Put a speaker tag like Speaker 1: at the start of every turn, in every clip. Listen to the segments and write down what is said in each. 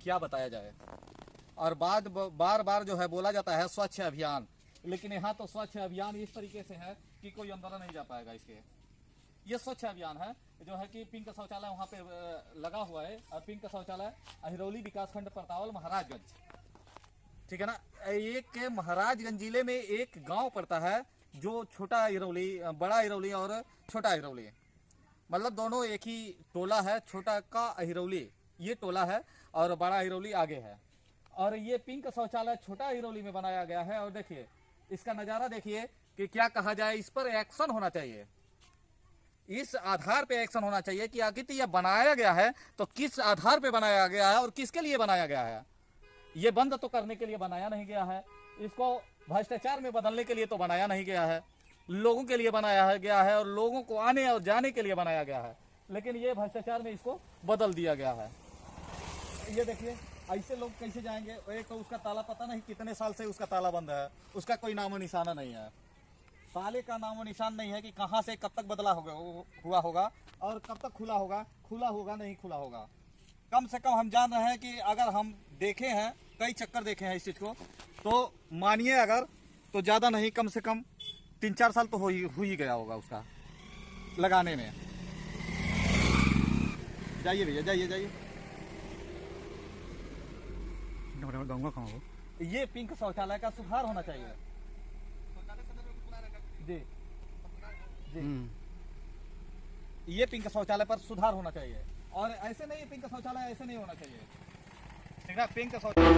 Speaker 1: क्या बताया जाए। और बार बार जो है बोला जाता है स्वच्छ अभियान, लेकिन यहाँ तो स्वच्छ अभियान इस तरीके से है कि कोई अंदर नहीं जा पाएगा इसके। ये स्वच्छ अभियान है जो है कि पिंक शौचालय वहाँ पे लगा हुआ है, और पिंक शौचालय अहिरौली विकासखंड परतावल महाराजगंज, ठीक है ना। एक महाराजगंज जिले में एक गांव पड़ता है जो छोटा अहिरौली, बड़ा अहिरौली और छोटा अहिरौली, मतलब दोनों एक ही टोला है। छोटा का अहिरौली ये टोला है और बड़ा अहिरौली आगे है। और ये पिंक शौचालय छोटा अहिरौली में बनाया गया है। और देखिए इसका नज़ारा देखिए कि क्या कहा जाए, इस पर एक्शन होना चाहिए, इस आधार पे एक्शन होना चाहिए कि आखिर यह बनाया गया है तो किस आधार पे बनाया गया है और किसके लिए बनाया गया है। ये बंद तो करने के लिए बनाया नहीं गया है, इसको भ्रष्टाचार में बदलने के लिए तो बनाया नहीं गया है, लोगों के लिए बनाया गया है और लोगों को आने और जाने के लिए बनाया गया है। लेकिन ये भ्रष्टाचार में इसको बदल दिया गया है। ये देखिए ऐसे लोग कैसे जाएंगे। एक तो उसका ताला पता नहीं कितने साल से उसका ताला बंद है, उसका कोई नामो निशाना नहीं है, ताले का नामो निशान नहीं है कि कहाँ से कब तक बदला हुआ होगा और कब तक खुला होगा नहीं खुला होगा। कम से कम हम जान रहे हैं कि अगर हम देखे हैं, कई चक्कर देखे हैं इस चीज़ को, तो मानिए अगर तो ज़्यादा नहीं, कम से कम 3-4 साल तो हो ही गया होगा उसका लगाने में। जाइए भैया, जाइए। ये पिंक शौचालय का सुधार होना चाहिए जी। ये पिंक शौचालय पर सुधार होना चाहिए। और ऐसे नहीं, पिंक शौचालय ऐसे नहीं होना चाहिए, ठीक है। पिंक शौचालय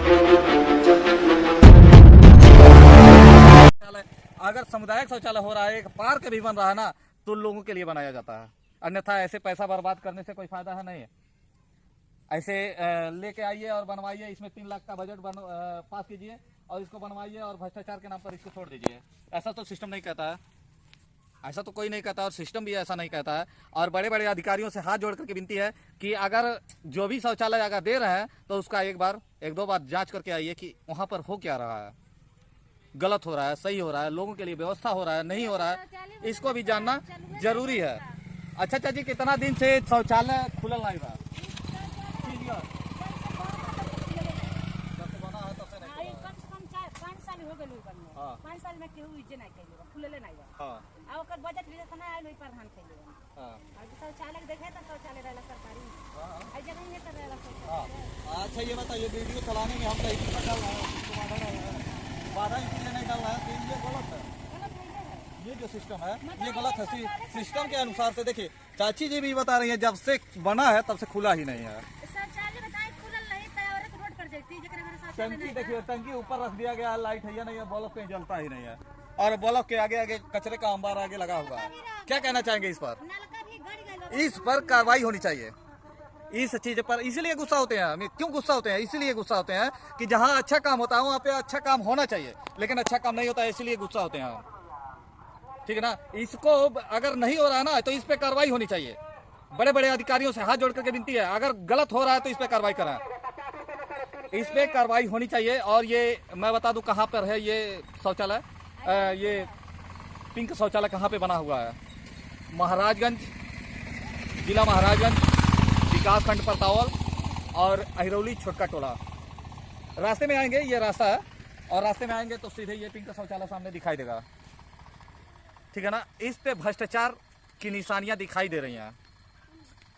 Speaker 1: अगर सामुदायिक शौचालय हो रहा है, एक पार्क भी बन रहा है ना, तो लोगों के लिए बनाया जाता है। अन्यथा ऐसे पैसा बर्बाद करने से कोई फायदा है नहीं है। ऐसे लेके आइए और बनवाइए, इसमें 3 लाख का बजट पास कीजिए और इसको बनवाइए और भ्रष्टाचार के नाम पर इसको छोड़ दीजिए। ऐसा तो सिस्टम नहीं कहता है, ऐसा तो कोई नहीं कहता और सिस्टम भी ऐसा नहीं कहता है। और बड़े बड़े अधिकारियों से हाथ जोड़ करके विनती है कि अगर जो भी शौचालय अगर दे रहे हैं तो उसका एक दो बार जांच करके आइए कि वहाँ पर हो क्या रहा है, गलत हो रहा है, सही हो रहा है, लोगों के लिए व्यवस्था हो रहा है, नहीं हो रहा है, इसको भी जानना जरूरी है। अच्छा चाची, कितना दिन से शौचालय खुलल नहीं बा? अच्छा ये बताइए, वीडियो चलाने में हम डाल रहे हैं, बाधा इसलिए नहीं डाल रहा है कि ये गलत है। ये जो सिस्टम है ये गलत है। सिस्टम के अनुसार से देखिए, चाची जी भी बता रही है जब से बना है तब से खुला ही नहीं है। टंकी देखिए, टंकी ऊपर रख दिया गया है, लाइट है या नहीं है, बल्ब कहीं जलता ही नहीं है, और बल्ब के आगे कचरे का अंबार आगे लगा हुआ है। क्या कहना चाहेंगे इस पर? इस पर कार्रवाई होनी चाहिए इस चीज पर। इसीलिए गुस्सा होते हैं हम। क्यों गुस्सा होते हैं? इसीलिए गुस्सा होते हैं कि जहाँ अच्छा काम होता है वहाँ पे अच्छा काम होना चाहिए, लेकिन अच्छा काम नहीं होता है, इसीलिए गुस्सा होते हैं हम, ठीक है ना। इसको अगर नहीं हो रहा है ना तो इस पे कार्रवाई होनी चाहिए। बड़े बड़े अधिकारियों से हाथ जोड़ करके विनती है, अगर गलत हो रहा है तो इस पे कार्रवाई करें, इस पे कार्रवाई होनी चाहिए। और ये मैं बता दूं कहाँ पर है ये शौचालय, ये पिंक शौचालय कहाँ पे बना हुआ है? महाराजगंज, जिला महाराजगंज, विकासखंड परतावल और अहिरौली छोटका टोला। रास्ते में आएंगे, ये रास्ता है, और रास्ते में आएंगे तो सीधे ये पिंक शौचालय सामने दिखाई देगा, ठीक है ना। इस पे भ्रष्टाचार की निशानियां दिखाई दे रही हैं।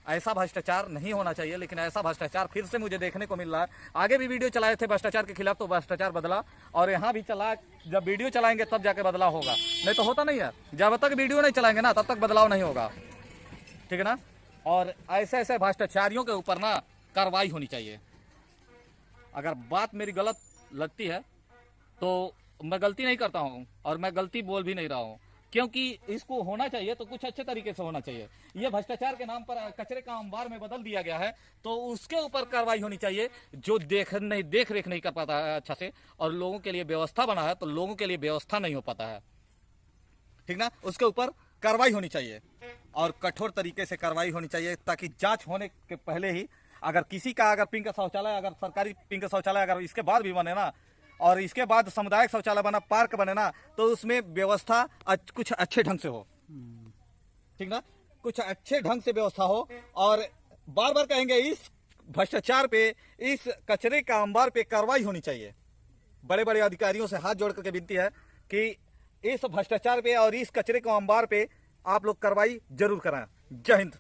Speaker 1: ऐसा भ्रष्टाचार नहीं होना चाहिए, लेकिन ऐसा भ्रष्टाचार फिर से मुझे देखने को मिल रहा है। आगे भी वीडियो चलाए थे भ्रष्टाचार के खिलाफ तो भ्रष्टाचार बदला, और यहाँ भी चला। जब वीडियो चलाएंगे तब जाके बदलाव होगा, नहीं तो होता नहीं है। जब तक वीडियो नहीं चलाएंगे ना तब तक बदलाव नहीं होगा, ठीक है ना। और ऐसे ऐसे भ्रष्टाचारियों के ऊपर ना कार्रवाई होनी चाहिए। अगर बात मेरी गलत लगती है तो मैं गलती नहीं करता हूँ और मैं गलती बोल भी नहीं रहा हूँ, क्योंकि इसको होना चाहिए तो कुछ अच्छे तरीके से होना चाहिए। ये भ्रष्टाचार के नाम पर कचरे का अंबार में बदल दिया गया है, तो उसके ऊपर कार्रवाई होनी चाहिए। जो देख रेख नहीं कर पाता है अच्छा से, और लोगों के लिए व्यवस्था बना है तो लोगों के लिए व्यवस्था नहीं हो पाता है, ठीक ना। उसके ऊपर कार्रवाई होनी चाहिए और कठोर तरीके से कार्रवाई होनी चाहिए, ताकि जांच होने के पहले ही अगर किसी का अगर पिंक शौचालय, अगर सरकारी पिंक शौचालय अगर इसके बाद भी बने ना, और इसके बाद सामुदायिक शौचालय बना, पार्क बने ना, तो उसमें व्यवस्था कुछ अच्छे ढंग से हो, ठीक ना, कुछ अच्छे ढंग से व्यवस्था हो। और बार बार कहेंगे, इस भ्रष्टाचार पे, इस कचरे का अंबार पे कार्रवाई होनी चाहिए। बड़े बड़े अधिकारियों से हाथ जोड़ करके विनती है कि इस भ्रष्टाचार पे और इस कचरे के अंबार पे आप लोग कार्रवाई जरूर कराएं। जय हिंद।